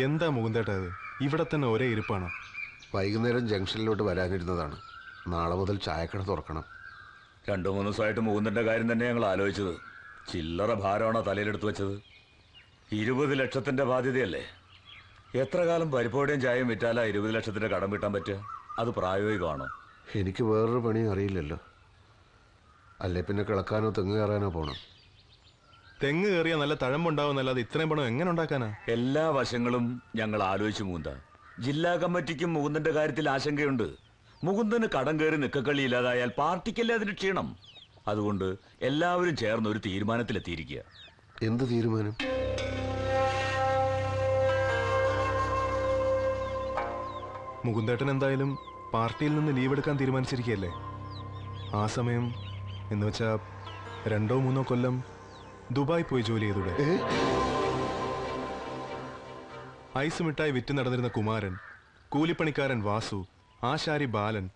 എന്താ മുകുന്ദേട്ടാ ഇത്? ഇവിടെ തന്നെ ഒരേ ഇരിപ്പാണ്. വൈകുന്നേരം ജംഗ്ഷനിലോട്ട് വരാനിരുന്നതാണ്. നാളെ മുതൽ ചായക്കട തുറക്കണം. 2-3 ദിവസമായിട്ട് മുകുന്ദന്റെ കാര്യം തന്നെ ഞങ്ങൾ ആലോചിച്ചത്. ചില്ലറ ഭാരമാണോ തലയിലെടുത്ത് വെച്ചത്? 20 ലക്ഷത്തിന്റെ ബാധ്യതയല്ലേ. എത്ര കാലം പരിപ്പോടെയും ചായയും വിറ്റാലാ 20 ലക്ഷത്തിന്റെ കടം വീട്ടാൻ പറ്റുക? അത് പ്രായോഗികമാണോ? എനിക്ക് വേറൊരു പണിയും അറിയില്ലല്ലോ. അല്ലേ പിന്നെ കിളക്കാനോ തെങ്ങ് കയറാനോ പോണം. തെങ്ങ് കയറിയാൽ നല്ല തഴമ്പുണ്ടാവുന്നല്ലാതെ ഇത്രയും പണം എങ്ങനെ ഉണ്ടാക്കാനാ? എല്ലാ വശങ്ങളും ഞങ്ങൾ ആലോചിച്ചു മുകുന്ദ. ജില്ലാ കമ്മിറ്റിക്കും മുകുന്ദന്റെ കാര്യത്തിൽ ആശങ്കയുണ്ട്. മുകുന്ദന് കടം കയറി നിക്കക്കളി ഇല്ലാതായാൽ പാർട്ടിക്കല്ലേ അതിന് ക്ഷീണം. അതുകൊണ്ട് എല്ലാവരും ചേർന്ന് ഒരു തീരുമാനത്തിലെത്തിയിരിക്കുക. എന്ത് തീരുമാനം? മുകുന്ദേട്ടൻ എന്തായാലും പാർട്ടിയിൽ നിന്ന് ലീവ് എടുക്കാൻ തീരുമാനിച്ചിരിക്കുകയല്ലേ. ആ സമയം എന്ന് വെച്ചാ 2-3 കൊല്ലം ദുബായ് പോയി ജോലി ചെയ്തൂടെ? ഐസ് മിഠായി വിറ്റ് നടന്നിരുന്ന കുമാരൻ, കൂലിപ്പണിക്കാരൻ വാസു, ആശാരി ബാലൻ,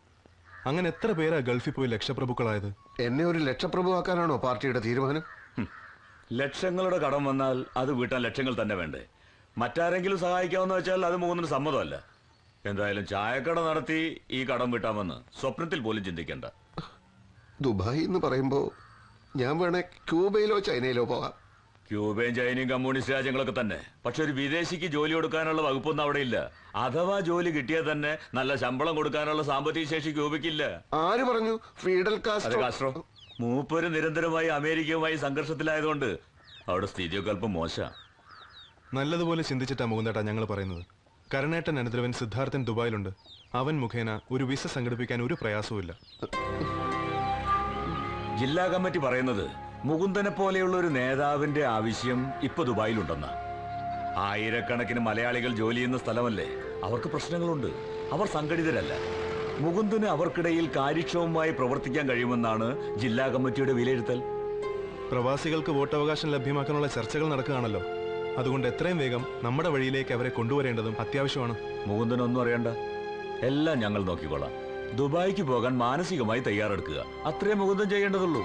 അങ്ങനെ എത്ര പേരാ ഗൾഫിൽ പോയി ലക്ഷപ്രഭുക്കളായത്? എന്നെ ഒരു ലക്ഷപ്രഭു ആക്കാനാണോ പാർട്ടിയുടെ തീരുമാനം? ലക്ഷങ്ങളുടെ കടം വന്നാൽ അത് വീട്ടാൻ ലക്ഷങ്ങൾ തന്നെ വേണ്ടേ? മറ്റാരെങ്കിലും സഹായിക്കാമെന്ന് വെച്ചാൽ അത് മുകുന്ദന് സമ്മതമല്ല. എന്തായാലും ചായക്കട നടത്തി ഈ കടം വീട്ടാമെന്ന് സ്വപ്നത്തിൽ പോലും ചിന്തിക്കേണ്ട. ദുബായ് എന്ന് പറയുമ്പോൾ ഞാൻ വേണേ ക്യൂബയിലോ ചൈനയിലോ പോകാം. ക്യൂബയും ചൈനയും കമ്മ്യൂണിസ്റ്റ് രാജ്യങ്ങളൊക്കെ തന്നെ. പക്ഷെ ഒരു വിദേശിക്ക് ജോലി കൊടുക്കാനുള്ള വകുപ്പൊന്നും അവിടെ ഇല്ല. അഥവാ ജോലി കിട്ടിയാൽ തന്നെ നല്ല ശമ്പളം കൊടുക്കാനുള്ള സാമ്പത്തിക ശേഷി ക്യൂബയ്ക്കില്ല. ആര് പറഞ്ഞു? Fidel Castro. മൂപ്പര് നിരന്തരമായി അമേരിക്കയുമായി സംഘർഷത്തിലായതുകൊണ്ട് അവിടെ സ്ഥിതിയൊക്കെ അല്പം മോശം. നല്ലതുപോലെ ചിന്തിച്ചിട്ടാ മുകുന്ദേട്ടാ ഞങ്ങൾ പറയുന്നത്. കരുണേട്ടൻ അനുദ്രവൻ സിദ്ധാർത്ഥൻ ദുബായിലുണ്ട്. അവൻ മുഖേന ഒരു വിസ സംഘടിപ്പിക്കാൻ ഒരു പ്രയാസവുമില്ല. ജില്ലാ കമ്മിറ്റി പറയുന്നത് മുകുന്ദനെ പോലെയുള്ള ഒരു നേതാവിന്റെ ആവശ്യം ഇപ്പൊ ദുബായിലുണ്ടെന്നാ. ആയിരക്കണക്കിന് മലയാളികൾ ജോലി ചെയ്യുന്ന സ്ഥലമല്ലേ. അവർക്ക് പ്രശ്നങ്ങളുണ്ട്. അവർ സംഘടിതരല്ല. മുകുന്ദന് അവർക്കിടയിൽ കാര്യക്ഷമമായി പ്രവർത്തിക്കാൻ കഴിയുമെന്നാണ് ജില്ലാ കമ്മിറ്റിയുടെ വിലയിരുത്തൽ. പ്രവാസികൾക്ക് വോട്ടവകാശം ലഭ്യമാക്കാനുള്ള ചർച്ചകൾ നടക്കുകയാണല്ലോ. അതുകൊണ്ട് എത്രയും വേഗം നമ്മുടെ വഴിയിലേക്ക് അവരെ കൊണ്ടുവരേണ്ടതും അത്യാവശ്യമാണ്. മുകുന്ദനൊന്നും അറിയണ്ട, എല്ലാം ഞങ്ങൾ നോക്കിക്കൊള്ളാം. ദുബായിക്ക് പോകാൻ മാനസികമായി തയ്യാറെടുക്കുക, അത്രേ മുകുന്ദൻ ചെയ്യേണ്ടതുള്ളൂ.